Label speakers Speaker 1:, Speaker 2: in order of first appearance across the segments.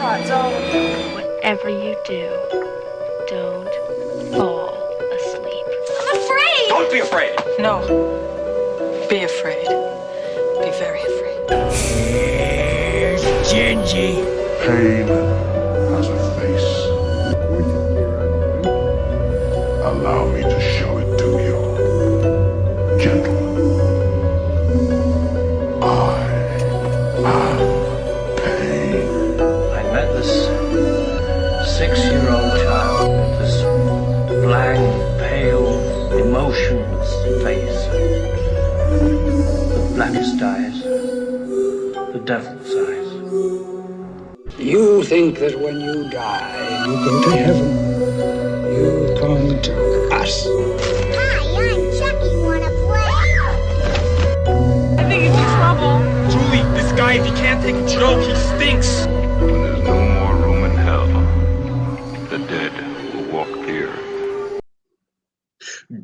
Speaker 1: Whatever you do, don't fall asleep.
Speaker 2: I'm afraid!
Speaker 3: Don't be afraid!
Speaker 4: No. Be afraid. Be very afraid.
Speaker 3: Here's Gingy.
Speaker 5: Pain has a face. Allow me to show it to you. Gentlemen, I am pain.
Speaker 6: I met this 6-year-old child with this blank, pale, emotionless face. The blackest eyes, the devil's eyes.
Speaker 7: You think that when you die, you go to heaven. You come to us.
Speaker 2: Hi, I'm Chucky. Wanna play?
Speaker 8: I think he's in trouble.
Speaker 3: Julie, this guy, if he can't take a joke, he stinks!
Speaker 5: When there's no more room in hell, the dead will walk here.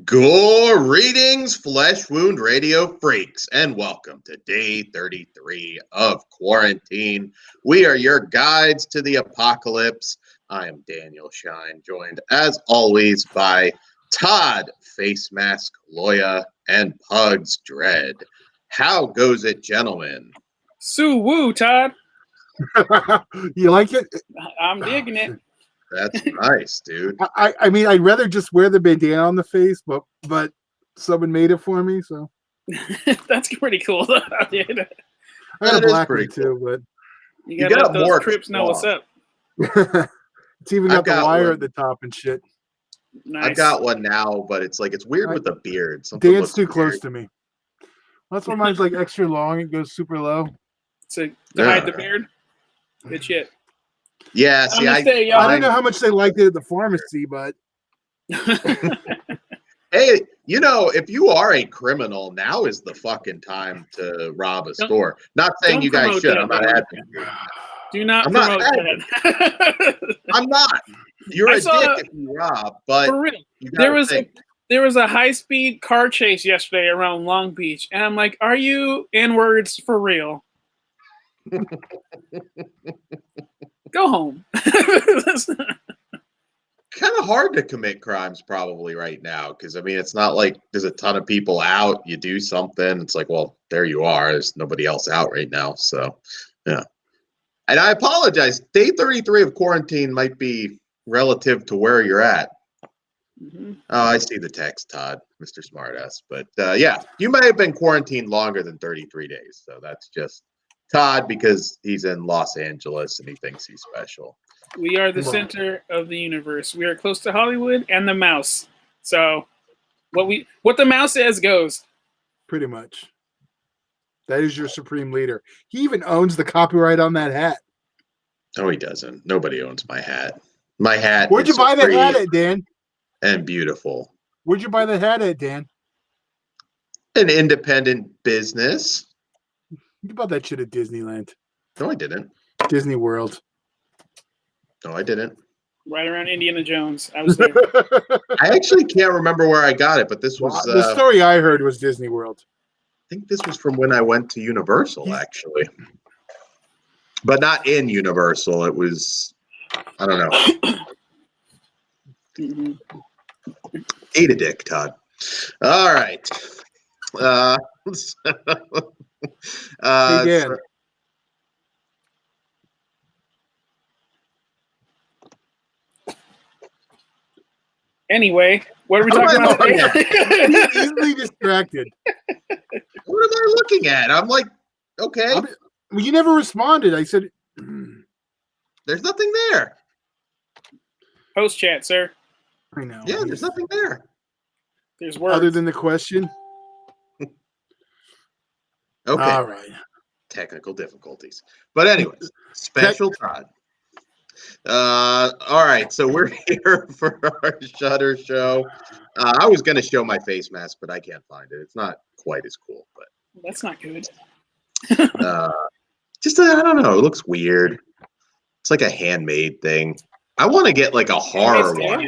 Speaker 9: Greetings, Flesh Wound Radio freaks, and welcome to day 33 of quarantine. We are your guides to the apocalypse. I am Daniel Shine, joined as always by Todd Face Mask Loya and Pugs Dread. How goes it, gentlemen?
Speaker 10: Sue Woo, Todd.
Speaker 11: You like it?
Speaker 10: I'm digging it.
Speaker 9: That's nice, dude.
Speaker 11: I mean, I'd rather just wear the bandana on the face, but someone made it for me, so
Speaker 10: That's pretty cool. Dude.
Speaker 11: I got
Speaker 9: That
Speaker 11: a
Speaker 9: is
Speaker 11: black
Speaker 9: pretty
Speaker 11: one too, but
Speaker 10: You gotta let those Crips know what's up.
Speaker 11: it's even got the
Speaker 9: got
Speaker 11: wire
Speaker 9: one.
Speaker 11: at the top and shit.
Speaker 10: Nice.
Speaker 9: I've got one now, but it's weird with the beard. Something
Speaker 11: Dan's
Speaker 9: looks
Speaker 11: too close
Speaker 9: weird.
Speaker 11: to me. That's why mine's like extra long. It goes super low.
Speaker 10: To
Speaker 9: Yeah.
Speaker 10: hide the beard. Good shit.
Speaker 9: Yeah,
Speaker 10: I'm
Speaker 9: see,
Speaker 10: gonna say, y'all.
Speaker 11: I don't know how much they liked it at the pharmacy, but
Speaker 9: hey, you know, if you are a criminal, now is the fucking time to rob a store. Not saying
Speaker 10: don't
Speaker 9: you guys
Speaker 10: promote
Speaker 9: should.
Speaker 10: that,
Speaker 9: I'm not
Speaker 10: man.
Speaker 9: advocating.
Speaker 10: Do not
Speaker 9: I'm not
Speaker 10: promote that.
Speaker 9: I'm not. You're
Speaker 10: I
Speaker 9: a
Speaker 10: saw-
Speaker 9: dick if you rob, but
Speaker 10: For real.
Speaker 9: you gotta think.
Speaker 10: There was a high-speed car chase yesterday around Long Beach, and I'm like, are you N-words for real? Go home.
Speaker 9: Kind of hard to commit crimes probably right now because I mean it's not like there's a ton of people out. You do something, it's like, well, there you are. There's nobody else out right now, so yeah. And I apologize. Day 33 of quarantine might be relative to where you're at.
Speaker 10: Mhm.
Speaker 9: Oh, I see the text, Todd, Mr. Smartass. But yeah, you may have been quarantined longer than 33 days. So that's just Todd because he's in Los Angeles and he thinks he's special.
Speaker 10: We are the center of the universe. We are close to Hollywood and the mouse. So what the mouse says goes.
Speaker 11: pretty much. That is your supreme leader. He even owns the copyright on that hat.
Speaker 9: No, he doesn't. Nobody owns my hat. My hat
Speaker 11: Where'd
Speaker 9: is
Speaker 11: you buy that
Speaker 9: supreme
Speaker 11: hat at, Dan?
Speaker 9: and beautiful.
Speaker 11: Where'd you buy that hat at, Dan?
Speaker 9: An independent business.
Speaker 11: You bought that shit at Disneyland.
Speaker 9: No, I didn't.
Speaker 11: Disney World.
Speaker 9: No, I didn't.
Speaker 10: Right around Indiana Jones. I was there.
Speaker 9: I actually can't remember where I got it, but this was
Speaker 11: The story I heard was Disney World.
Speaker 9: I think this was from when I went to Universal, actually. But not in Universal. It was, I don't know.
Speaker 10: Mhm.
Speaker 9: Eat a dick, Todd. All right.
Speaker 11: Hey, Dan.
Speaker 9: so-
Speaker 10: Anyway, what are we
Speaker 9: What am
Speaker 10: talking
Speaker 9: I
Speaker 10: about
Speaker 9: looking
Speaker 10: today?
Speaker 11: He's easily distracted.
Speaker 9: what am I looking at? I'm like, okay,
Speaker 11: Well, you never responded. I said,
Speaker 9: there's nothing there.
Speaker 10: Post chat, sir.
Speaker 11: I know.
Speaker 9: Yeah, there's nothing there.
Speaker 10: There's words.
Speaker 11: Other than the question.
Speaker 9: Okay.
Speaker 11: All right.
Speaker 9: Technical difficulties. But anyways, special Todd. All right, so we're here for our Shutter show. I was going to show my face mask, but I can't find it. It's not quite as cool, but
Speaker 10: That's not good.
Speaker 9: just I don't know. It looks weird. It's like a handmade thing. I want to get like a horror one.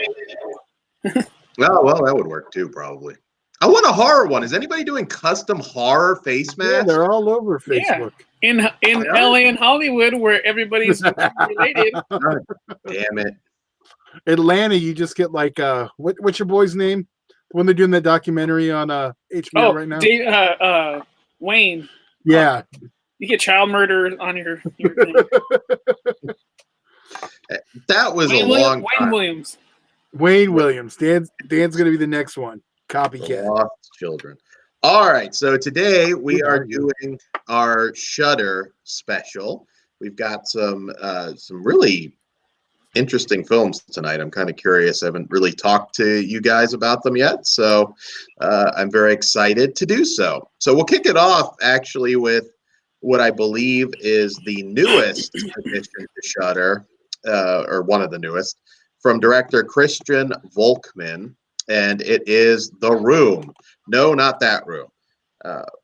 Speaker 9: Oh, well, that would work too, probably. I want a horror one. Is anybody doing custom horror face
Speaker 11: Yeah,
Speaker 9: masks?
Speaker 11: they're all over
Speaker 10: Yeah.
Speaker 11: Facebook.
Speaker 10: In LA and Hollywood, where everybody's related.
Speaker 9: God damn it.
Speaker 11: Atlanta, you just get like what's your boy's name? The one they're doing that documentary on HBO right now.
Speaker 10: Wayne.
Speaker 11: Yeah.
Speaker 10: You get child murder on your thing.
Speaker 9: That was
Speaker 10: Wayne
Speaker 9: a long time.
Speaker 10: Wayne Williams.
Speaker 11: Wayne Williams. Dan's gonna be the next one. Copycat.
Speaker 9: Lost children. All right, so today we are doing our Shudder special. We've got some really interesting films tonight. I'm kind of curious. I haven't really talked to you guys about them yet, so I'm very excited to do so. So we'll kick it off actually with what I believe is the newest addition to Shudder, or one of the newest, from director Christian Volkmann, and it is The Room. No, not that room.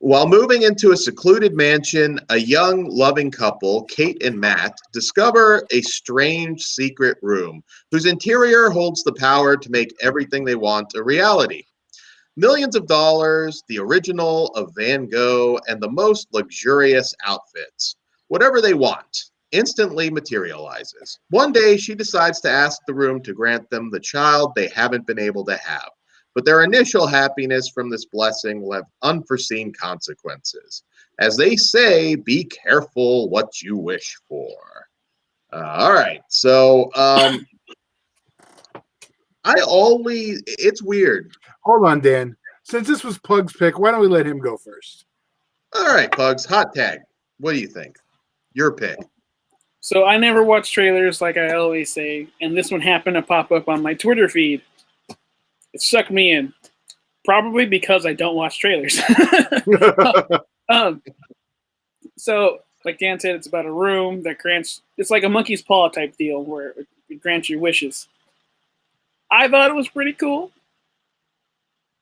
Speaker 9: While moving into a secluded mansion, a young, loving couple, Kate and Matt, discover a strange secret room whose interior holds the power to make everything they want a reality. Millions of dollars, the original of Van Gogh, and the most luxurious outfits. Whatever they want instantly materializes. One day, she decides to ask the room to grant them the child they haven't been able to have. But their initial happiness from this blessing will have unforeseen consequences. As they say, be careful what you wish for. All right, so it's weird.
Speaker 11: Hold on, Dan. Since this was Pug's pick, why don't we let him go first?
Speaker 9: All right, Pugs, hot tag. What do you think? Your pick.
Speaker 10: So I never watch trailers, like I always say, and this one happened to pop up on my Twitter feed. It sucked me in, probably because I don't watch trailers. So, like Dan said, it's about a room that grants. It's like a monkey's paw type deal where it grants your wishes. I thought it was pretty cool.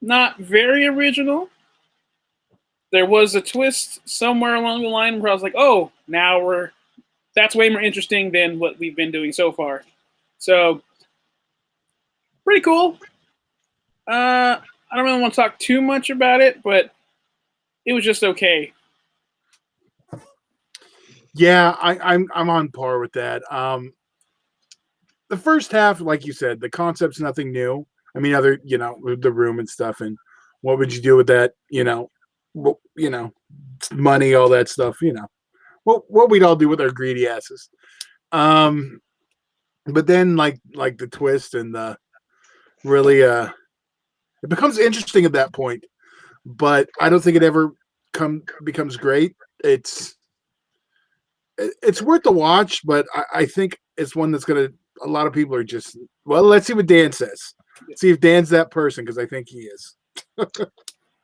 Speaker 10: Not very original. There was a twist somewhere along the line where I was like, "Oh, that's way more interesting than what we've been doing so far." So, pretty cool. I don't really want to talk too much about it, but it was just okay.
Speaker 11: Yeah, I'm on par with that. The first half, like you said, the concept's nothing new. I mean, other the room and stuff, and what would you do with that? Money, all that stuff. What we'd all do with our greedy asses. But then like the twist and the really it becomes interesting at that point. But I don't think it ever becomes great. It's worth the watch, but I think it's one that's gonna. A lot of people are just let's see what Dan says. See if Dan's that person, because I think he is.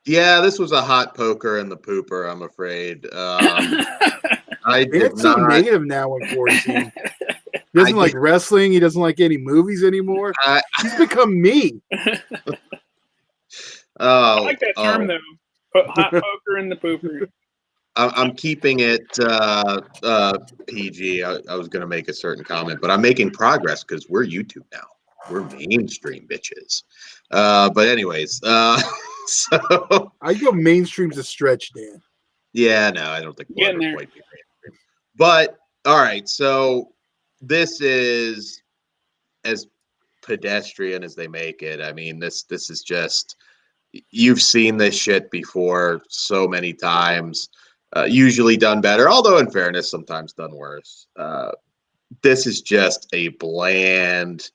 Speaker 9: Yeah, this was a hot poker in the pooper, I'm afraid. I did
Speaker 11: Dan's so
Speaker 9: not.
Speaker 11: negative now in quarantine. He doesn't like wrestling. He doesn't like any movies anymore. He's become me.
Speaker 10: I like that term though. Put hot poker in the pooper.
Speaker 9: I'm keeping it PG. I was going to make a certain comment, but I'm making progress because we're YouTube now. We're mainstream bitches. But anyways, so
Speaker 11: I go mainstream's a stretch, Dan.
Speaker 9: Yeah, no, I don't think we'll ever quite be mainstream. But all right, so this is as pedestrian as they make it. I mean, this is just, you've seen this shit before so many times. Usually done better, although in fairness, sometimes done worse. This is just a bland,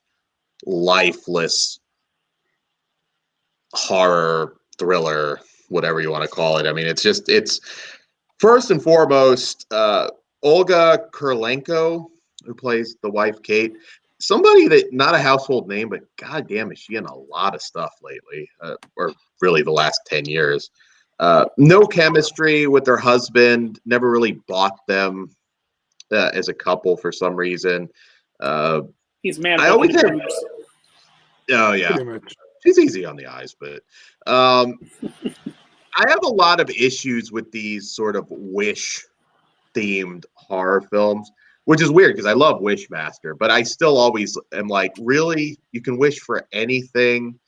Speaker 9: lifeless horror thriller, whatever you want to call it. I mean, it's first and foremost, Olga Kurlenko, who plays the wife, Kate. Somebody that not a household name, but goddamn, is she in a lot of stuff lately, or really the last 10 years. No chemistry with her husband, never really bought them as a couple for some reason.
Speaker 10: He's mad.
Speaker 9: I always have. Oh yeah, she's easy on the eyes, but I have a lot of issues with these sort of wish-themed horror films, which is weird because I love Wishmaster, but I still always am like, really, you can wish for anything.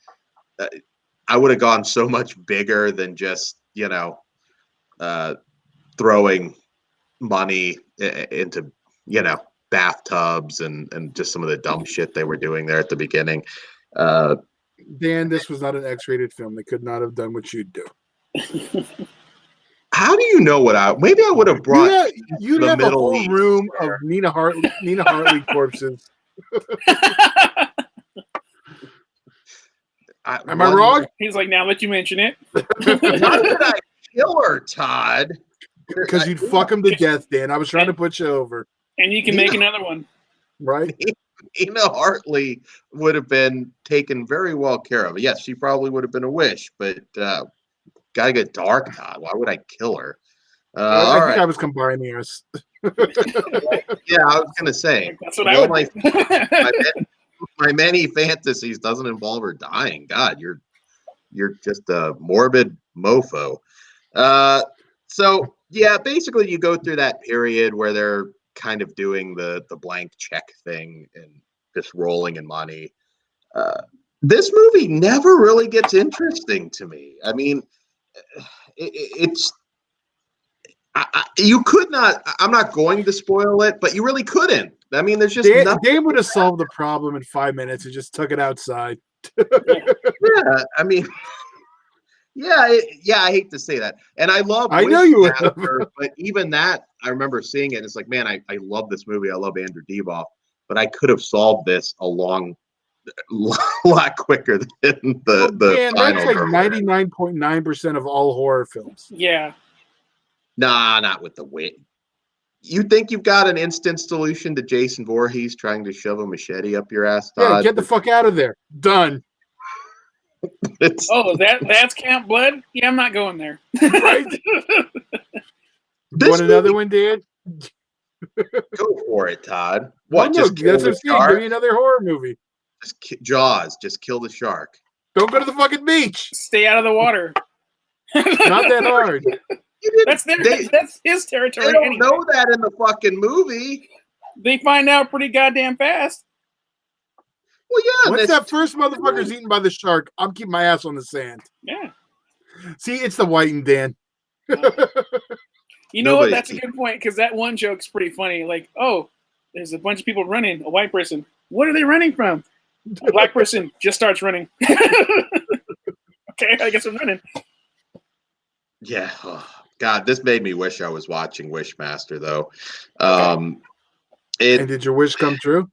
Speaker 9: I would have gone so much bigger than just, throwing money into, bathtubs and just some of the dumb shit they were doing there at the beginning.
Speaker 11: Dan, this was not an X-rated film. They could not have done what you'd do.
Speaker 9: How do you know maybe I would have brought
Speaker 11: you'd
Speaker 9: the
Speaker 11: have
Speaker 9: Middle
Speaker 11: a whole
Speaker 9: East
Speaker 11: room
Speaker 9: there.
Speaker 11: of Nina Hartley corpses. Am I wrong?
Speaker 10: He's like, now that you mention it.
Speaker 9: Why would I kill her, Todd?
Speaker 11: Because you'd fuck him to death, Dan. I was trying to put you over.
Speaker 10: And you can make another one.
Speaker 11: Right?
Speaker 9: Nina Hartley would have been taken very well care of. Yes, she probably would have been a wish, but gotta get dark, Todd. Why would I kill her?
Speaker 11: I think I was combining us.
Speaker 9: Yeah, I was gonna say.
Speaker 10: That's what I would
Speaker 9: my many fantasies doesn't involve her dying. God, you're just a morbid mofo. So yeah, basically you go through that period where they're kind of doing the blank check thing and just rolling in money. This movie never really gets interesting to me. I mean, you could not. I'm not going to spoil it, but you really couldn't. I mean, there's just
Speaker 11: Dan would have solved the problem in 5 minutes and just took it outside.
Speaker 9: Yeah, I mean, I hate to say that, and I love.
Speaker 11: I know you would,
Speaker 9: but even that, I remember seeing it. It's like, man, I love this movie. I love Andrew Divoff, but I could have solved this a lot quicker than the final.
Speaker 11: That's like 99.9% of all horror films.
Speaker 10: Yeah.
Speaker 9: Nah, not with the wit. You think you've got an instant solution to Jason Voorhees trying to shove a machete up your ass, Todd?
Speaker 11: Yeah, get the fuck out of there. Done.
Speaker 10: That's Camp Blood? Yeah, I'm not going there.
Speaker 11: Right? Want another one, Dan?
Speaker 9: Go for it, Todd.
Speaker 11: What? No, that's what I'm saying. Give me another horror movie.
Speaker 9: Jaws. Just kill the shark.
Speaker 11: Don't go to the fucking beach.
Speaker 10: Stay out of the water.
Speaker 11: Not that hard.
Speaker 10: That's his territory.
Speaker 9: They don't know that in the fucking movie.
Speaker 10: They find out pretty goddamn fast.
Speaker 9: Well, yeah.
Speaker 11: Once that first motherfucker's eaten by the shark, I'm keeping my ass on the sand.
Speaker 10: Yeah.
Speaker 11: See, it's the whiting, Dan.
Speaker 10: You know what? That's a good point, because that one joke's pretty funny. Like, oh, there's a bunch of people running. A white person. What are they running from? A black person just starts running. Okay, I guess I'm running.
Speaker 9: Yeah. Oh, God, this made me wish I was watching Wishmaster, though.
Speaker 11: And did your wish come true?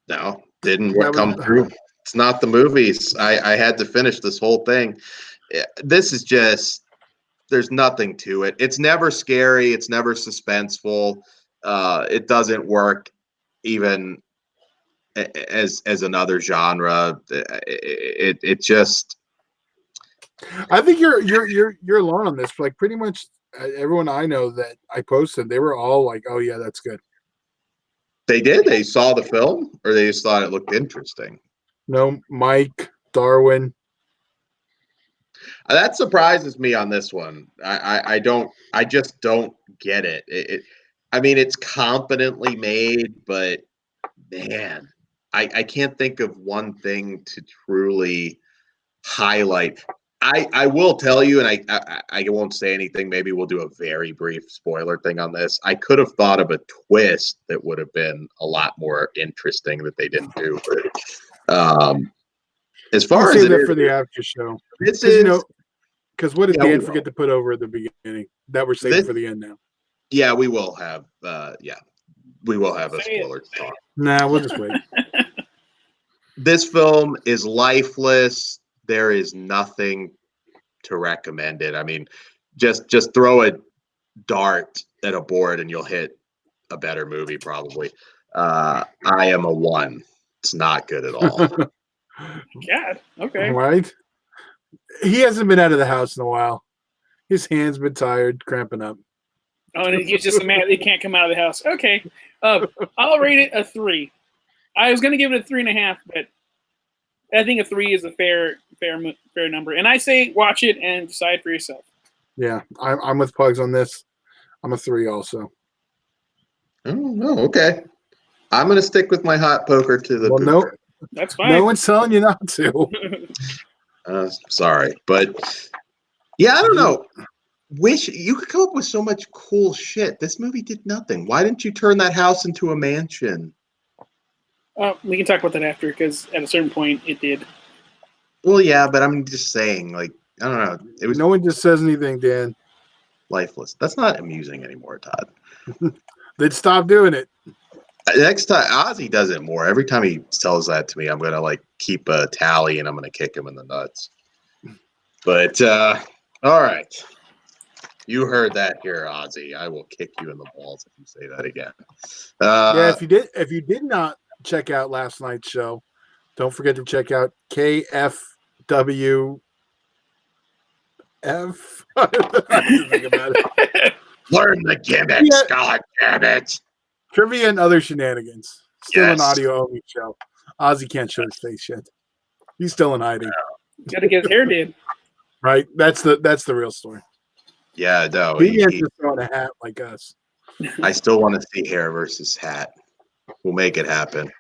Speaker 9: No, didn't come through. It's not the movies. I had to finish this whole thing. This is just, there's nothing to it. It's never scary. It's never suspenseful. It doesn't work even as another genre. It just.
Speaker 11: I think you're alone on this. Like pretty much everyone I know that I posted, they were all like, "Oh yeah, that's good."
Speaker 9: They did. They saw the film, or they just thought it looked interesting.
Speaker 11: No, Mike, Darwin.
Speaker 9: That surprises me on this one. I just don't get it. I mean, it's competently made, but man, I can't think of one thing to truly highlight. I will tell you, and I won't say anything. Maybe we'll do a very brief spoiler thing on this. I could have thought of a twist that would have been a lot more interesting that they didn't do. But as far as
Speaker 11: that for the after show,
Speaker 9: this is
Speaker 11: because what did Dan forget to put over at the beginning that we're saving for the end now?
Speaker 9: Yeah, we will have. We will have a spoiler talk.
Speaker 11: Nah, we'll just wait.
Speaker 9: This film is lifeless. There is nothing to recommend it. I mean, just throw a dart at a board and you'll hit a better movie probably. I am a 1. It's not good at all.
Speaker 10: God, okay.
Speaker 11: Right? He hasn't been out of the house in a while. His hand's been tired, cramping up.
Speaker 10: Oh, and he's just mad he can't come out of the house. Okay. I'll rate it a 3. I was going to give it a 3.5, but I think a 3 is a fair number. And I say watch it and decide for yourself.
Speaker 11: Yeah, I'm with Pugs on this. I'm a 3 also.
Speaker 9: Oh, okay. I'm going to stick with my hot poker to the.
Speaker 11: Well,
Speaker 10: That's fine.
Speaker 11: No one's telling you not to.
Speaker 9: Sorry, but yeah, I don't know. Wish you could come up with so much cool shit. This movie did nothing. Why didn't you turn that house into a mansion?
Speaker 10: We can talk about that after, because at a certain point it did.
Speaker 9: Well, yeah, but I'm just saying, like, I don't know. It was
Speaker 11: No one just says anything, Dan.
Speaker 9: lifeless. That's not amusing anymore, Todd.
Speaker 11: They'd stop doing it.
Speaker 9: Next time Ozzy does it more. Every time he tells that to me, I'm gonna like keep a tally and I'm gonna kick him in the nuts. But all right. You heard that here, Ozzy. I will kick you in the balls if you say that again.
Speaker 11: Yeah, if you did not check out last night's show, don't forget to check out KFWF. I have to think about it.
Speaker 9: Learn the gimmicks, God damn it.
Speaker 11: Trivia and other shenanigans. Still an
Speaker 9: Yes.
Speaker 11: audio only show. Ozzy can't show his face yet. He's still in hiding.
Speaker 10: Got to get his hair did.
Speaker 11: Right? That's the real story.
Speaker 9: Yeah, no.
Speaker 11: He can't just throw in a hat like us.
Speaker 9: I still want to see hair versus hat. We'll make it happen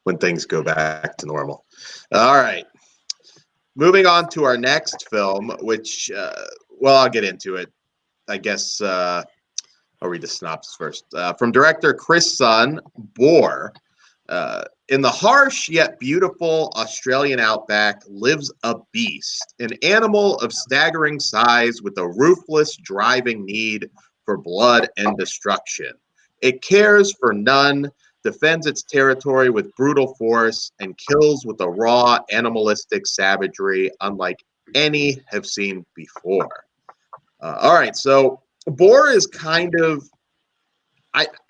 Speaker 9: when things go back to normal. All right. Moving on to our next film, which, well, I'll get into it. I guess I'll read the synopsis first. From director Chris Sun, Boar. In the harsh yet beautiful Australian outback lives a beast, an animal of staggering size with a ruthless, driving need for blood and destruction. It cares for none, defends its territory with brutal force, and kills with a raw, animalistic savagery unlike any have seen before. All right, so Boar is kind of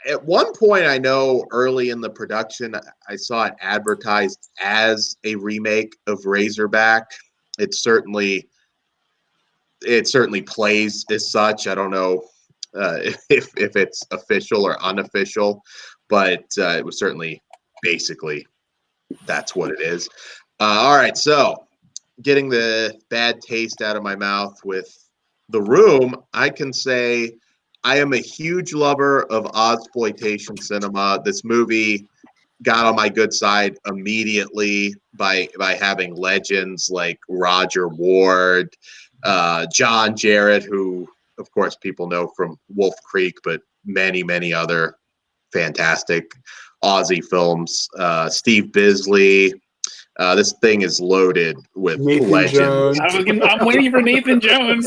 Speaker 9: at one point, I know early in the production, I saw it advertised as a remake of Razorback. It certainly plays as such. I don't know if it's official or unofficial, but it was certainly basically that's what it is. All right, so getting the bad taste out of my mouth with The Room, I can say I am a huge lover of Ozploitation cinema. This movie got on my good side immediately by having legends like Roger Ward, John Jarrett, who of course people know from Wolf Creek, but many other fantastic Aussie films. Steve Bisley. This thing is loaded with
Speaker 11: Nathan
Speaker 9: legends.
Speaker 11: Jones.
Speaker 10: I'm waiting for Nathan Jones.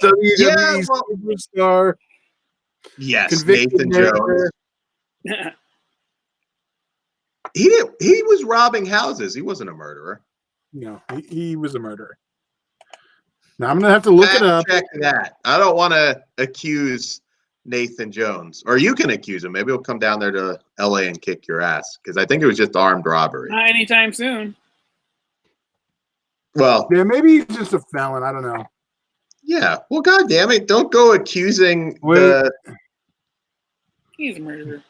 Speaker 11: WWE superstar.
Speaker 9: Yes,
Speaker 11: Convicted
Speaker 9: Nathan
Speaker 11: murderer.
Speaker 9: Jones. He was robbing houses. He wasn't a murderer.
Speaker 11: No, he was a murderer. Now I'm gonna have to look it up.
Speaker 9: Check that. I don't want to accuse Nathan Jones, or you can accuse him. Maybe he'll come down there to LA and kick your ass because I think it was just armed robbery.
Speaker 10: Not anytime soon.
Speaker 9: Well,
Speaker 11: yeah, maybe he's just a felon. I don't know.
Speaker 9: Yeah. Well, God damn it! Don't go accusing
Speaker 10: He's a murderer.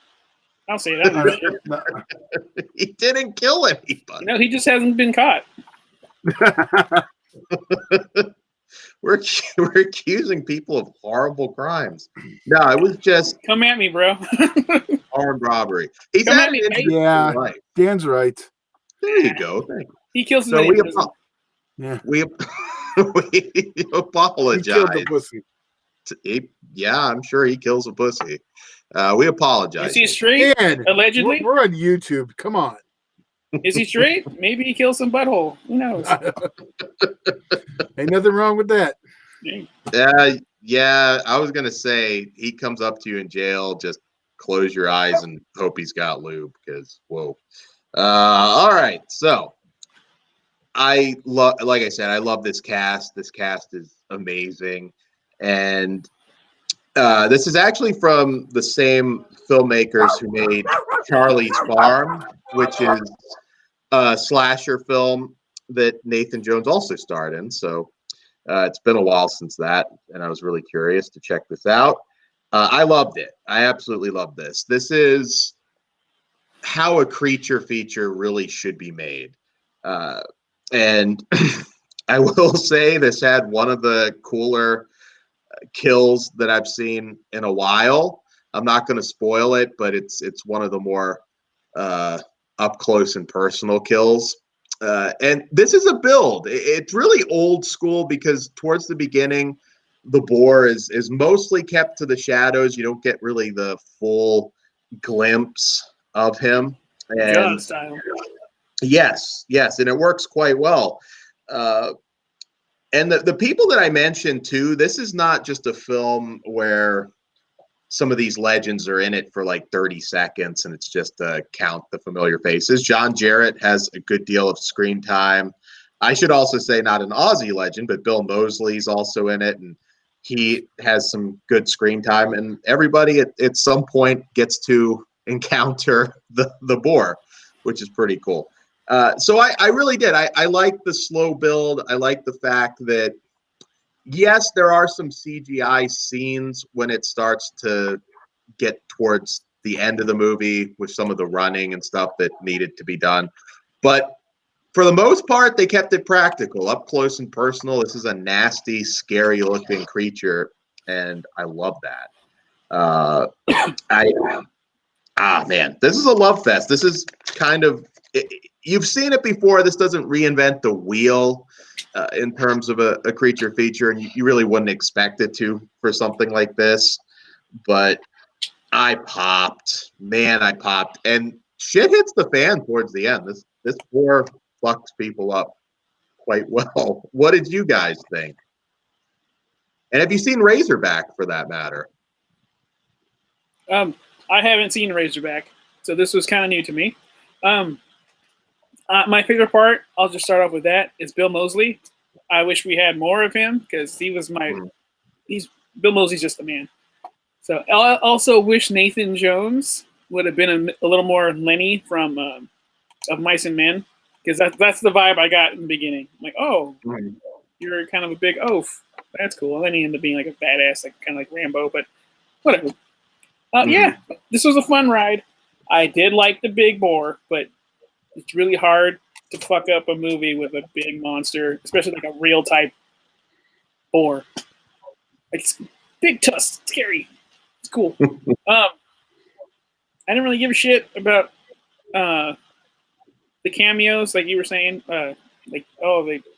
Speaker 10: I'll say that.
Speaker 11: No.
Speaker 9: He didn't kill anybody.
Speaker 10: No, he just hasn't been caught.
Speaker 9: We're accusing people of horrible crimes. No, it was just
Speaker 10: come at me, bro.
Speaker 9: armed robbery. He's
Speaker 10: come
Speaker 9: had
Speaker 10: at me,
Speaker 9: an interesting
Speaker 11: yeah,
Speaker 9: life.
Speaker 11: Dan's right.
Speaker 9: There you go. Thank you.
Speaker 10: He kills
Speaker 9: so we,
Speaker 11: yeah.
Speaker 9: we apologize.
Speaker 11: He killed the pussy.
Speaker 9: Yeah, I'm sure he kills a pussy. We apologize.
Speaker 10: Is he straight?
Speaker 11: Dan,
Speaker 10: allegedly?
Speaker 11: We're on YouTube. Come on.
Speaker 10: Is he straight? Maybe he kills some butthole. Who knows?
Speaker 11: Ain't nothing wrong with that.
Speaker 9: Yeah, I was gonna say he comes up to you in jail, just close your eyes and hope he's got lube because whoa. All right, so like I said, I love this cast. This cast is amazing, and this is actually from the same filmmakers who made Charlie's Farm, which is a slasher film that Nathan Jones also starred in. So it's been a while since that, and I was really curious to check this out. I loved it. I absolutely love this. This is how a creature feature really should be made. And I will say this had one of the cooler kills that I've seen in a while. I'm not going to spoil it, but it's one of the more up close and personal kills. And this is a build. It's really old school because towards the beginning, the boar is mostly kept to the shadows. You don't get really the full glimpse of him. And
Speaker 10: John style.
Speaker 9: yes, and it works quite well. And the people that I mentioned too, this is not just a film where some of these legends are in it for like 30 seconds and it's just to count the familiar faces. John Jarrett has a good deal of screen time. I should also say not an Aussie legend, but Bill Moseley's also in it, and he has some good screen time. And everybody at some point gets to encounter the boar, which is pretty cool. So I really did. I like the slow build. I like the fact that, yes, there are some CGI scenes when it starts to get towards the end of the movie with some of the running and stuff that needed to be done. But for the most part, they kept it practical, up close and personal. This is a nasty, scary-looking creature, and I love that. Man, this is a love fest. This is kind of you've seen it before. This doesn't reinvent the wheel in terms of a creature feature, and you really wouldn't expect it to for something like this. But I popped, man, I popped, and shit hits the fan towards the end. This war fucks people up quite well. What did you guys think? And have you seen Razorback for that matter?
Speaker 10: I haven't seen Razorback, so this was kind of new to me. My favorite part, I'll just start off with that, is Bill Moseley. I wish we had more of him because he was Bill Moseley's just the man. So I also wish Nathan Jones would have been a little more Lenny from of Mice and Men, because that's the vibe I got in the beginning. I'm like, oh, you're kind of a big oaf. That's cool. And then he ended up being like a badass, like kind of like Rambo, but whatever. Yeah, this was a fun ride. I did like the big boar, but it's really hard to fuck up a movie with a big monster, especially like a real type boar. Like, it's big tusk, scary. It's cool. I didn't really give a shit about the cameos, like you were saying.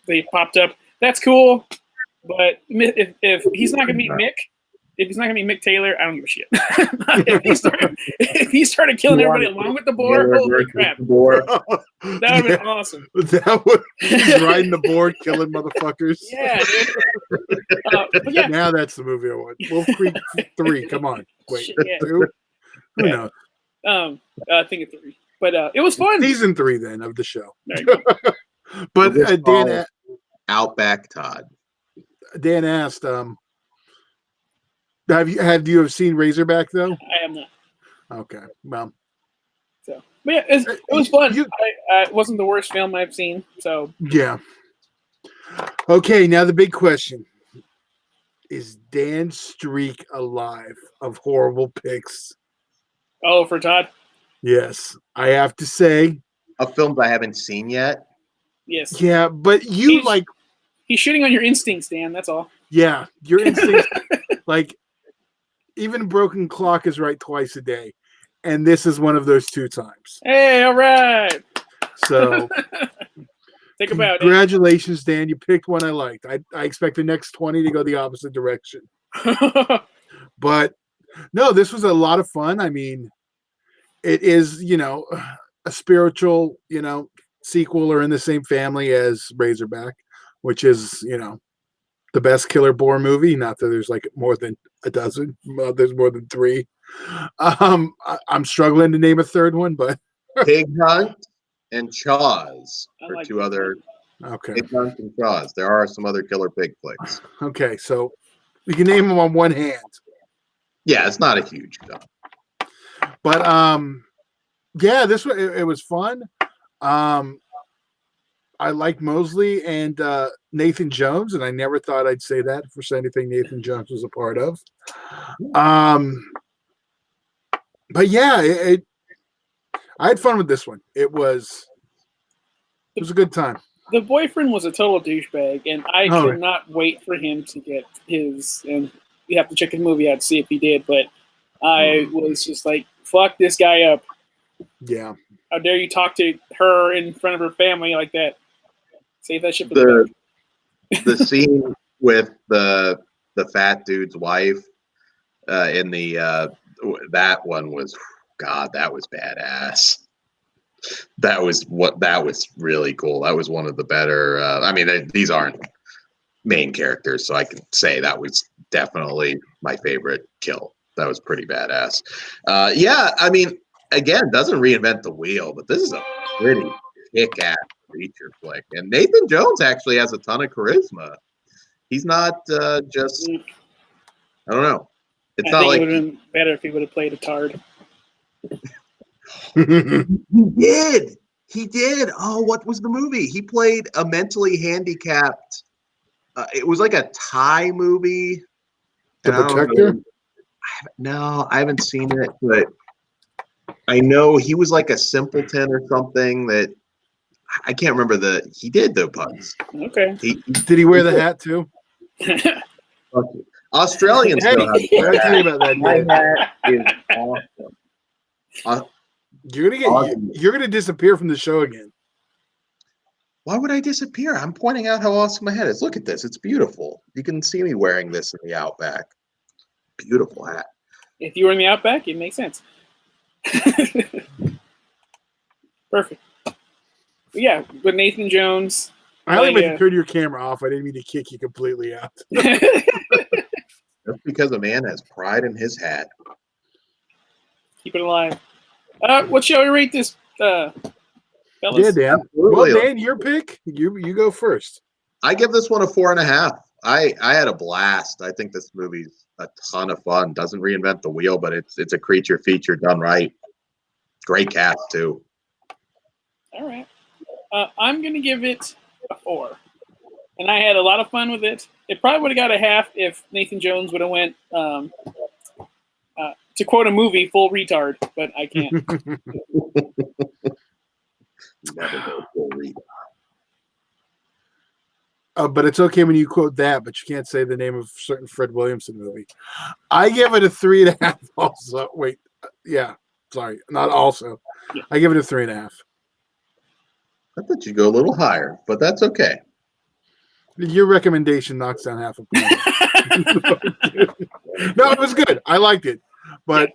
Speaker 10: They popped up. That's cool, but if he's not gonna be Mick. If he's not gonna be Mick Taylor, I don't give a shit. if he started killing everybody along with the boar, holy crap! That would have been awesome.
Speaker 11: He's riding the board, killing motherfuckers.
Speaker 10: Yeah, dude. But yeah.
Speaker 11: Now that's the movie I want. Wolf Creek 3. Come on, wait,
Speaker 10: Shit, yeah.
Speaker 11: 2? Who knows?
Speaker 10: I think it's 3, but it was fun.
Speaker 11: Season 3 then of the show.
Speaker 10: There you go.
Speaker 11: But Dan,
Speaker 9: Outback Todd.
Speaker 11: Dan asked, Have you seen Razorback though?
Speaker 10: I am not.
Speaker 11: Okay, well.
Speaker 10: So, but yeah, it was fun. It wasn't the worst film I've seen. So
Speaker 11: yeah. Okay, now the big question: is Dan's streak alive of horrible picks?
Speaker 10: Oh, for Todd?
Speaker 11: Yes, I have to say.
Speaker 9: Of films I haven't seen yet.
Speaker 10: Yes.
Speaker 11: Yeah, but he's
Speaker 10: shitting on your instincts, Dan. That's all.
Speaker 11: Yeah, your instincts. Like, even Broken Clock is right twice a day, and this is one of those 2 times.
Speaker 10: Hey, all right.
Speaker 11: So,
Speaker 10: think about it.
Speaker 11: Congratulations, Dan. You picked one I liked. I expect the next 20 to go the opposite direction. But no, this was a lot of fun. I mean, it is, a spiritual, sequel or in the same family as Razorback, which is, the best killer boar movie. Not that there's like more than a dozen. Well, there's more than 3. I'm struggling to name a third one, but
Speaker 9: Pig Hunt and Chaws are
Speaker 10: like
Speaker 9: 2 other.
Speaker 11: Okay.
Speaker 9: Pig Hunt and Chaws. There are some other killer pig flicks.
Speaker 11: Okay, so we can name them on one hand.
Speaker 9: Yeah, it's not a huge film.
Speaker 11: But yeah, it was fun. I like Moseley and Nathan Jones, and I never thought I'd say that for anything Nathan Jones was a part of. But yeah, I had fun with this one. It was a good time.
Speaker 10: The boyfriend was a total douchebag, and I could not wait for him to get his. And you have to check the movie out to see if he did. But I was just like, "Fuck this guy up."
Speaker 11: Yeah.
Speaker 10: How dare you talk to her in front of her family like that? Save that shit for the back.
Speaker 9: The scene with the fat dude's wife in the that one was, God, that was badass. That was really cool. That was one of the better. I mean, these aren't main characters, so I can say that was definitely my favorite kill. That was pretty badass. Yeah, I mean, again, doesn't reinvent the wheel, but this is a pretty kick-ass feature flick. And Nathan Jones actually has a ton of charisma. He's not just, I don't know. It's
Speaker 10: I
Speaker 9: not
Speaker 10: think
Speaker 9: like
Speaker 10: it would have been better if he would have played a tard.
Speaker 9: he did. He did. Oh, what was the movie? He played a mentally handicapped. It was like a Thai movie.
Speaker 11: The
Speaker 9: And I don't
Speaker 11: Protector?
Speaker 9: know. No, I haven't seen it, but I know he was like a simpleton or something that I can't remember he did though, puns.
Speaker 10: Okay.
Speaker 11: Did he wear the hat too?
Speaker 9: Australians
Speaker 11: How
Speaker 9: know
Speaker 11: do
Speaker 9: how to do
Speaker 11: you feel
Speaker 9: that.
Speaker 11: about that,
Speaker 9: My
Speaker 11: Dan?
Speaker 9: hat is awesome.
Speaker 11: You're gonna disappear from the show again.
Speaker 9: Why would I disappear? I'm pointing out how awesome my hat is. Look at this. It's beautiful. You can see me wearing this in the Outback. Beautiful hat.
Speaker 10: If you were in the Outback, it makes sense. Perfect. But yeah, with Nathan Jones.
Speaker 11: I only meant to turn your camera off. I didn't mean to kick you completely out.
Speaker 9: Just because a man has pride in his hat.
Speaker 10: Keep it alive. What shall we rate this, fellas?
Speaker 11: Yeah, Dan.
Speaker 9: Absolutely.
Speaker 11: Well, Dan, your pick. You go first.
Speaker 9: I give this one a 4.5. I had a blast. I think this movie's a ton of fun. Doesn't reinvent the wheel, but it's a creature feature done right. Great cast too.
Speaker 10: All right. I'm gonna give it a 4, and I had a lot of fun with it. It probably would have got a half if Nathan Jones would have went, to quote a movie, full retard, but I can't.
Speaker 9: Never go full retard.
Speaker 11: But it's okay when you quote that, but you can't say the name of a certain Fred Williamson movie. I give it a 3.5. Also, wait, yeah, sorry, not also.
Speaker 10: Yeah.
Speaker 11: I give it a 3.5.
Speaker 9: I thought you'd go a little higher, but that's okay.
Speaker 11: Your recommendation knocks down half a point. No, it was good. I liked it, but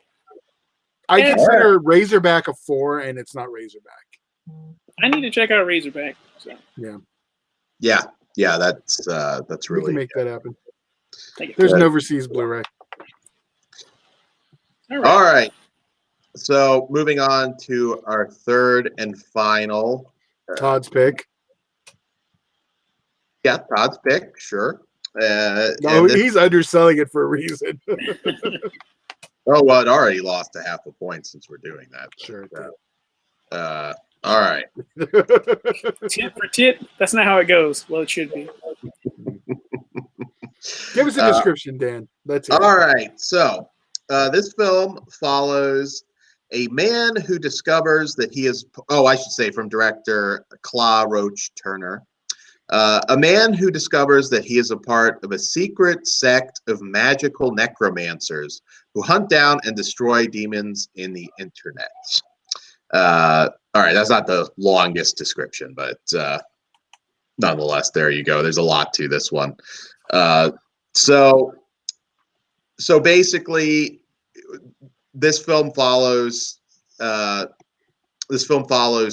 Speaker 11: I consider Razorback a 4, and it's not Razorback.
Speaker 10: I need to check out Razorback. So.
Speaker 9: Yeah. That's really.
Speaker 11: We can make that happen.
Speaker 10: There's
Speaker 11: an overseas Blu-ray.
Speaker 9: All right. So moving on to our third and final.
Speaker 11: Todd's pick.
Speaker 9: Yeah, Todd's pick, sure.
Speaker 11: No, he's underselling it for a reason.
Speaker 9: Oh, well, it already lost a half a point since we're doing that.
Speaker 11: Sure.
Speaker 9: All right.
Speaker 10: Tit for tit. That's not how it goes. Well, it should be.
Speaker 11: Give us a description, Dan. That's it.
Speaker 9: All right. So this film follows a man who discovers that he is. Oh, I should say from director Claude Roach Turner. A man who discovers that he is a part of a secret sect of magical necromancers who hunt down and destroy demons in the internet. All right, that's not the longest description, but nonetheless, there you go. There's a lot to this one. So basically, this film follows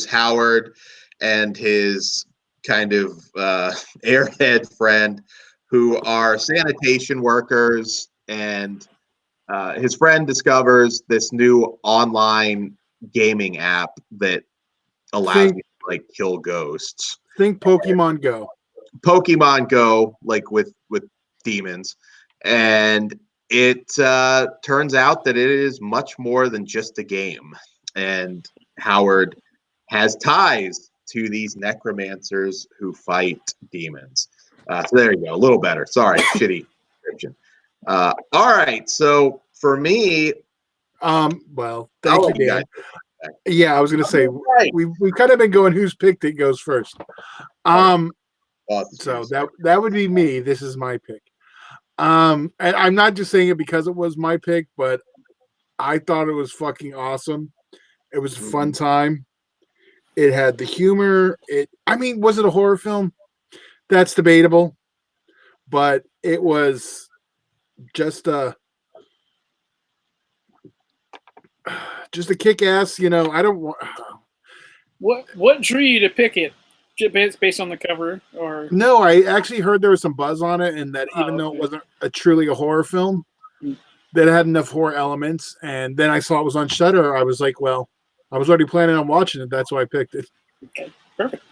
Speaker 9: Howard and his kind of airhead friend who are sanitation workers, and his friend discovers this new online gaming app that allows you to like kill ghosts.
Speaker 11: Think Pokemon Go.
Speaker 9: Pokemon Go, like with demons, and it turns out that it is much more than just a game. And Howard has ties to these necromancers who fight demons. So there you go, a little better. Sorry, shitty description. All right, so for me,
Speaker 11: well, thank you, Dan.
Speaker 9: Guys.
Speaker 11: Yeah, I was gonna say we've kind of been going who's picked it goes first. So that would be me. This is my pick. And I'm not just saying it because it was my pick, but I thought it was fucking awesome. It was a fun time. It had the humor. Was it a horror film? That's debatable, but it was just a kick-ass. I don't want.
Speaker 10: What drew you to pick it? Just based on the cover, or
Speaker 11: No, I actually heard there was some buzz on it, and that even though it
Speaker 10: okay.
Speaker 11: wasn't truly a horror film, that it had enough horror elements. And then I saw it was on Shudder. I was like, well, I was already planning on watching it. That's why I picked it.
Speaker 10: Okay, perfect.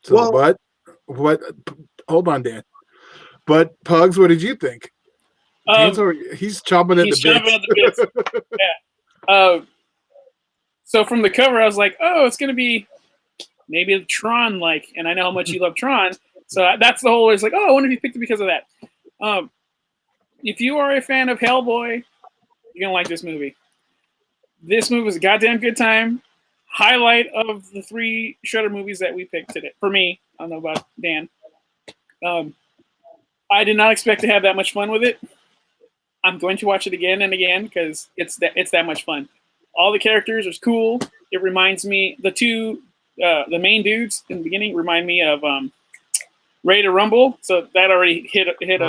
Speaker 11: So,
Speaker 9: Well-
Speaker 11: but what? Hold on, Dan. But Pugs, what did you think? He's chomping at the bits.
Speaker 10: Yeah. So from the cover, I was like, oh, it's gonna be maybe a Tron like, and I know how much you love Tron, so that's the whole. It's like, oh, I wonder if you picked it because of that. If you are a fan of Hellboy, you're gonna like this movie. This movie was a goddamn good time. Highlight of the 3 Shudder movies that we picked today. For me, I don't know about Dan. I did not expect to have that much fun with it. I'm going to watch it again and again because it's that much fun. All the characters are cool. It reminds me the main dudes in the beginning remind me of Ready to Rumble, so that already hit a good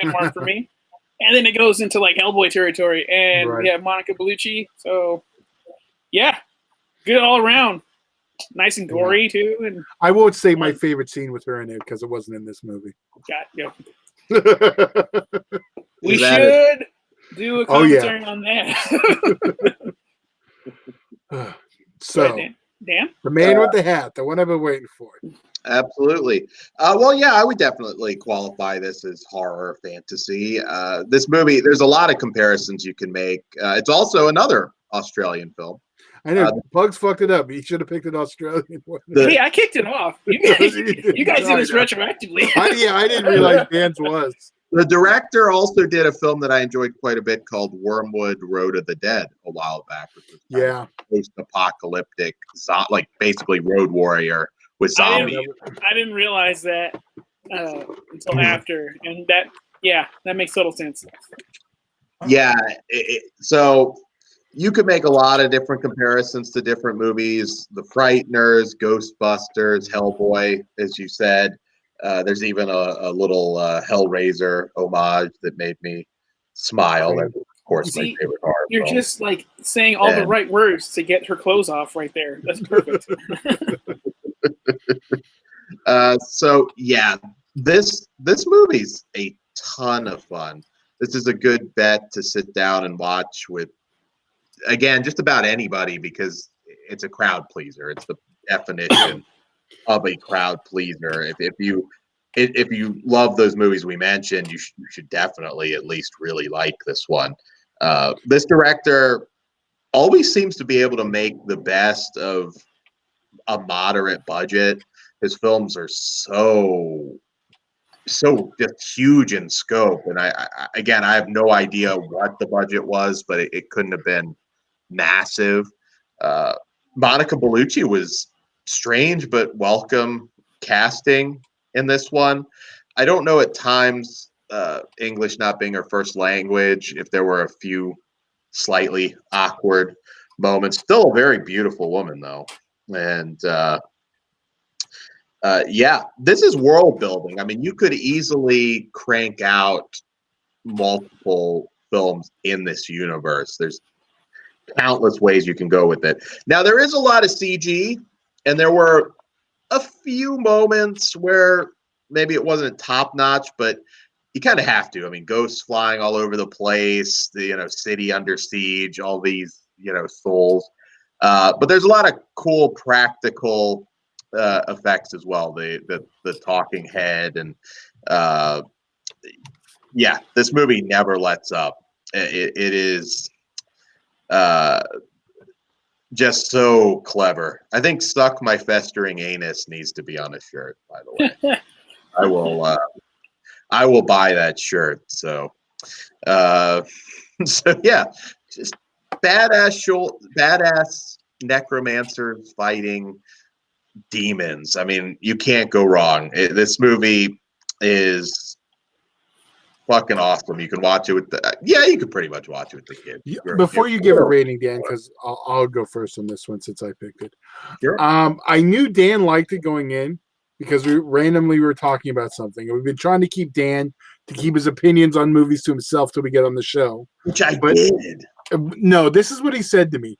Speaker 10: mark for me. And then it goes into like Hellboy territory, and we have Monica Bellucci. So yeah, good all around. Nice and gory too. And
Speaker 11: I would say my favorite scene with her in it because it wasn't in this movie.
Speaker 10: We should do a commentary on that.
Speaker 11: So,
Speaker 10: Dan?
Speaker 11: The Man with the Hat, the one I've been waiting for.
Speaker 9: Absolutely. Well, yeah, I would definitely qualify this as horror fantasy. This movie, there's a lot of comparisons you can make. It's also another Australian film.
Speaker 11: I know. Bugs fucked it up. He should have picked an Australian one.
Speaker 10: Hey, I kicked it off. You guys did this retroactively.
Speaker 11: I didn't realize Dan's was.
Speaker 9: The director also did a film that I enjoyed quite a bit called Wormwood Road of the Dead a while back, which was post-apocalyptic, like basically Road Warrior with zombies.
Speaker 10: I didn't realize that until after, and that makes total sense.
Speaker 9: Yeah, so you could make a lot of different comparisons to different movies: The Frighteners, Ghostbusters, Hellboy, as you said. There's even a little Hellraiser homage that made me smile. That's, of course, my favorite horror
Speaker 10: You're
Speaker 9: film.
Speaker 10: just like saying all the right words to get her clothes off right there. That's perfect.
Speaker 9: So yeah, this movie's a ton of fun. This is a good bet to sit down and watch with, again, just about anybody because it's a crowd pleaser. It's the definition of a crowd pleaser. If you love those movies we mentioned, you should definitely at least really like this one. This director always seems to be able to make the best of a moderate budget. His films are so just huge in scope, and I have no idea what the budget was, but it couldn't have been massive. Monica Bellucci was strange but welcome casting in this one. I don't know at times, English not being her first language, if there were a few slightly awkward moments. Still a very beautiful woman though, and this is world building. I mean, you could easily crank out multiple films in this universe. There's countless ways you can go with it. Now, there is a lot of CG, and there were a few moments where maybe it wasn't top notch, but you kind of have to. I mean, ghosts flying all over the place, the city under siege, all these souls. But there's a lot of cool practical effects as well. The talking head and this movie never lets up. It is just so clever. I think "Suck My Festering Anus" needs to be on a shirt, by the way. I will buy that shirt. So yeah, just badass necromancers fighting demons. I mean, you can't go wrong. This movie is fucking awesome. You can watch it with the you could pretty much watch it with the kids.
Speaker 11: Before you give a rating, Dan, because I'll go first on this one since I picked it.
Speaker 9: Sure.
Speaker 11: I knew Dan liked it going in because we randomly were talking about something, and we've been trying to keep Dan to keep his opinions on movies to himself till we get on the show.
Speaker 9: Which I did.
Speaker 11: No, this is what he said to me.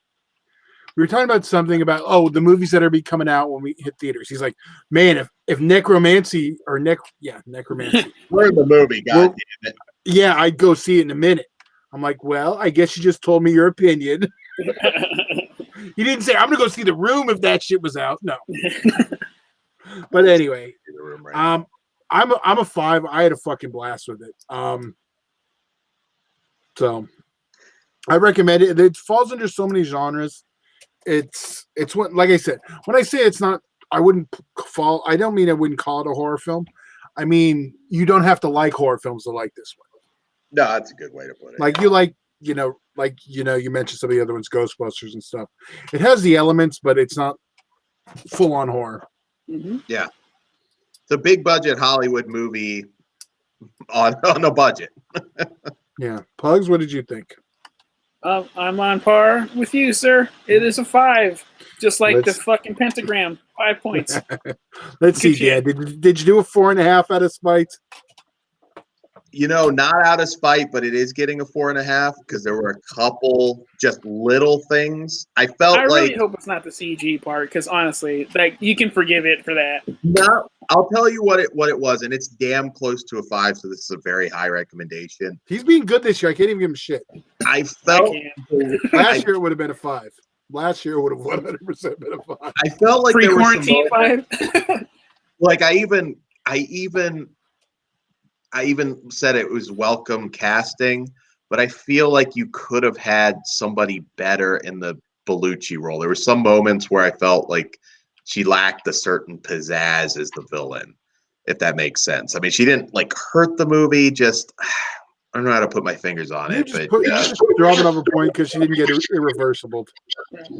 Speaker 11: We were talking about something about the movies that are be coming out when we hit theaters. He's like, man, if necromancy necromancy.
Speaker 9: We're in the movie, god damn it.
Speaker 11: Yeah, I'd go see it in a minute. I'm like, well, I guess you just told me your opinion. You didn't say I'm gonna go see The Room if that shit was out. No. But anyway, I'm a 5. I had a fucking blast with it. So I recommend it. It falls under so many genres. It's what, like I said, when I say it's not, I wouldn't don't mean I wouldn't call it a horror film. I mean, you don't have to like horror films to like this one.
Speaker 9: No, that's a good way to put it.
Speaker 11: Like you mentioned some of the other ones, Ghostbusters and stuff. It has the elements, but it's not full on horror.
Speaker 10: Mm-hmm.
Speaker 9: Yeah. It's a big budget Hollywood movie on a budget.
Speaker 11: Yeah. Pugs, what did you think?
Speaker 10: I'm on par with you, sir. It is a 5, just like the fucking pentagram. 5 points.
Speaker 11: Let's see, Dan. Did you do a 4.5 out of spite?
Speaker 9: Not out of spite, but it is getting a 4.5 because there were a couple just little things. I really
Speaker 10: hope it's not the CG part because honestly, like you can forgive it for that.
Speaker 9: No, I'll tell you what it was, and it's damn close to a 5. So this is a very high recommendation.
Speaker 11: He's being good this year. I can't even give him shit.
Speaker 9: I felt
Speaker 11: last year it would have been a 5. Last year it would have 100% been a 5.
Speaker 9: I felt like there was some
Speaker 10: 5.
Speaker 9: Like I even said it was welcome casting, but I feel like you could have had somebody better in the Bellucci role. There were some moments where I felt like she lacked a certain pizzazz as the villain, if that makes sense. I mean, she didn't like hurt the movie, just I don't know how to put my fingers on it.
Speaker 11: You just drop it off a point because she didn't get irreversible.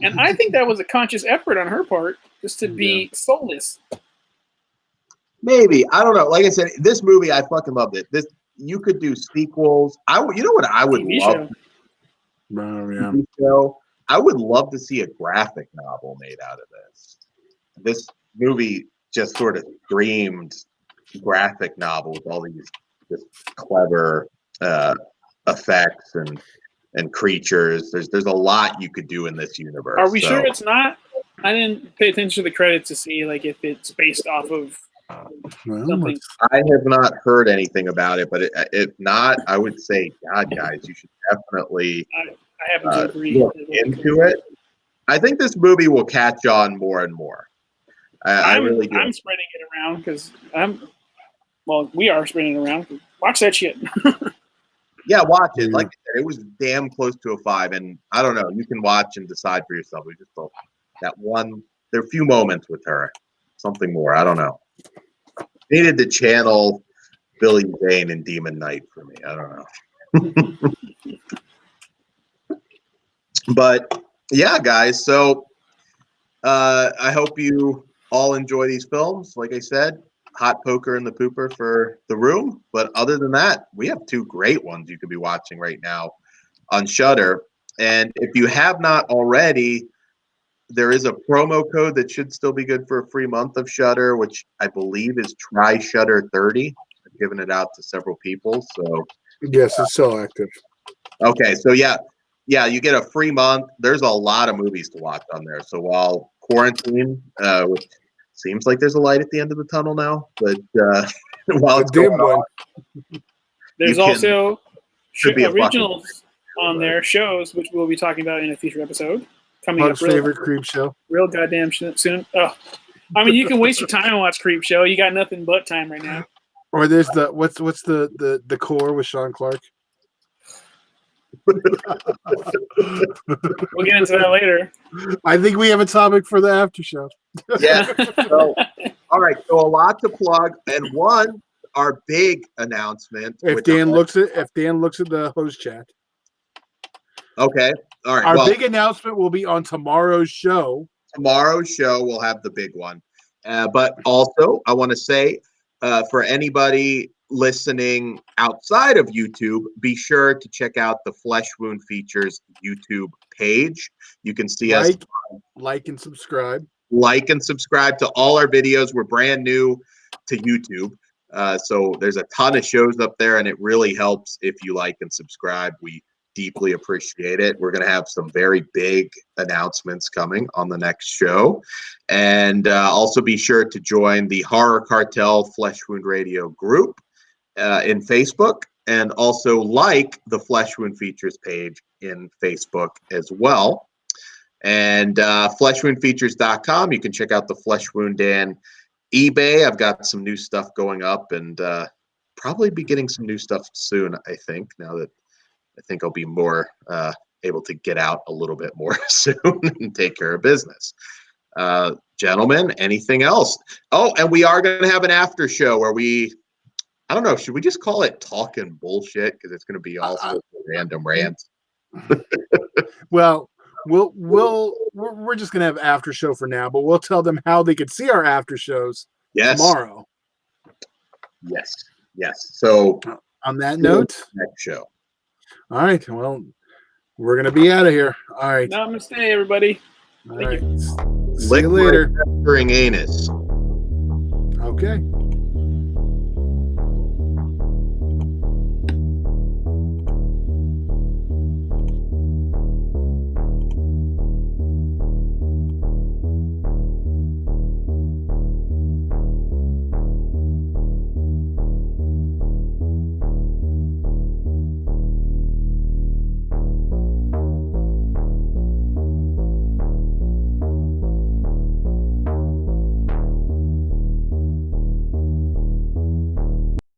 Speaker 10: And I think that was a conscious effort on her part, just to be soulless.
Speaker 9: Maybe. I don't know. Like I said, this movie, I fucking loved it. You could do sequels. You know what I would love?
Speaker 11: Show.
Speaker 9: I would love to see a graphic novel made out of this. This movie just sort of screamed graphic novel with all these just clever effects and creatures. There's a lot you could do in this universe.
Speaker 10: Are we sure it's not? I didn't pay attention to the credits to see like if it's based off of something.
Speaker 9: I have not heard anything about it, but if not, I would say, God, guys, you should definitely
Speaker 10: I happen to agree.
Speaker 9: Look into it. I think this movie will catch on more and more. I really do.
Speaker 10: I'm spreading it around because we are spreading it around. Watch that shit.
Speaker 9: Yeah, watch it. Like I said, it was damn close to a 5, and I don't know. You can watch and decide for yourself. We just thought that one. There are a few moments with her, something more. I don't know. Needed to channel Billy Zane and Demon Knight for me. I don't know. But yeah, guys. So I hope you all enjoy these films. Like I said, hot poker in the pooper for The Room. But other than that, we have 2 great ones you could be watching right now on Shudder. And if you have not already, there is a promo code that should still be good for a free month of Shudder, which I believe is Try Shudder 30. I've given it out to several people. So
Speaker 11: yes, it's still active.
Speaker 9: Okay, so yeah, you get a free month. There's a lot of movies to watch on there. So while quarantine, which seems like there's a light at the end of the tunnel now, but while it's going on,
Speaker 10: there's also originals on there, shows, which we'll be talking about in a future episode. Coming up,
Speaker 11: favorite creep show.
Speaker 10: Real goddamn soon. Oh, I mean, you can waste your time and watch Creep Show. You got nothing but time right now.
Speaker 11: Or there's what's the core with Sean Clark.
Speaker 10: We'll get into that later.
Speaker 11: I think we have a topic for the after show.
Speaker 9: Yeah. So, all right. So a lot to plug, and our big announcement.
Speaker 11: If Dan looks at the host chat.
Speaker 9: Okay. All right.
Speaker 11: Our big announcement will be on tomorrow's show.
Speaker 9: Tomorrow's show will have the big one. But also, I want to say, for anybody listening outside of YouTube, be sure to check out the Flesh Wound Features YouTube page. You can see us
Speaker 11: like and subscribe.
Speaker 9: Like and subscribe to all our videos. We're brand new to YouTube. So there's a ton of shows up there, and it really helps if you like and subscribe. We deeply appreciate it. We're going to have some very big announcements coming on the next show. And also be sure to join the Horror Cartel Flesh Wound Radio group in Facebook, and also like the Flesh Wound Features page in Facebook as well. And fleshwoundfeatures.com. You can check out the Flesh Wound Dan eBay. I've got some new stuff going up, and probably be getting some new stuff soon, I think, now that I think I'll be more able to get out a little bit more soon and take care of business. Gentlemen, anything else? Oh, and we are going to have an after show where I don't know, should we just call it talking bullshit? Because it's going to be all sorts of random rants.
Speaker 11: Well, we're just gonna have after show for now, but we'll tell them how they could see our after shows tomorrow.
Speaker 9: Yes. So
Speaker 11: on that note,
Speaker 9: next show.
Speaker 11: All right. Well, we're gonna be out of here. All right.
Speaker 10: Namaste, everybody.
Speaker 11: All right.
Speaker 10: You.
Speaker 11: See you later.
Speaker 9: During anus.
Speaker 11: Okay.